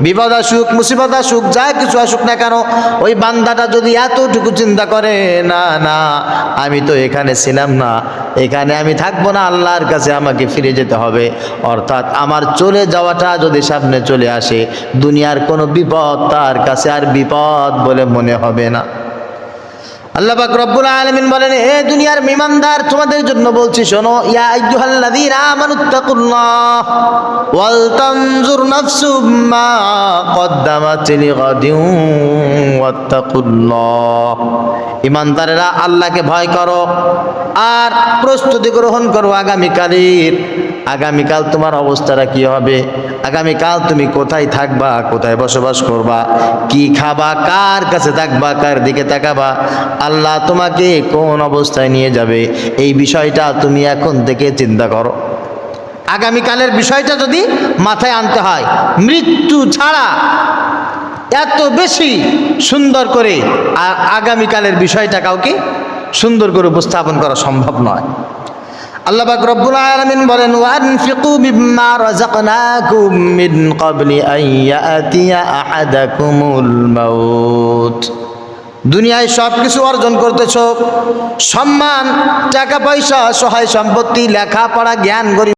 বিপদ আসুক, মুসিবত আসুক, যা কিছু আসুক না কেন, ওই বান্দাটা যদি এতটুকু চিন্তা করে, না না আমি তো এখানে ছিলাম না, এখানে আমি থাকবো না, আল্লাহর কাছে আমাকে ফিরে যেতে হবে, অর্থাৎ আমার চলে যাওয়াটা যদি সামনে চলে আসে, দুনিয়ার কোনো বিপদ তার কাছে আর বিপদ বলে মনে হবে না। আল্লাহ পাক রব্বুল আলামিন বলেন, হে দুনিয়ার ঈমানদার, তোমাদের জন্য বলছি শোনো, ইয়া আইয়ুহাল্লাযীনা আমানুত্তাকুল্লাহ ওয়াল তানজুর নাফসুম মা কদ্দামাত লিগাদিন ওয়াত্তাকুল্লাহ। ঈমানদারেরা আল্লাহকে ভয় করো আর প্রস্তুতি গ্রহণ করো আগামীকালের। আগামীকাল তোমার অবস্থাটা কি হবে, আগামীকাল তুমি কোথায় থাকবা, কোথায় বসবাস করবা, কি খাবা, কার কাছে থাকবা, কার দিকে তাকাবা, আল্লাহ তোমাকে কোন অবস্থায় নিয়ে যাবে, এই বিষয়টা তুমি এখন থেকে চিন্তা করো। আগামীকালের বিষয়টা যদি মাথায় আনতে হয়, মৃত্যু ছাড়া এত বেশি সুন্দর করে আগামীকালের বিষয়টা কাউকে সুন্দর করে উপস্থাপন করা সম্ভব নয়। আল্লাহ পাক রব্বুল আলামিন বলেন, ওয়ানফিকু মিম্মা রাযাকনাকুম মিন ক্বাবলি আন ইয়াতিয়া আহাদাকুমুল মাউত। দুনিয়ায় সব কিছু অর্জন করতেছো, সম্মান, টাকা পয়সা, সহায় সম্পত্তি, লেখাপড়া, জ্ঞান, গরিব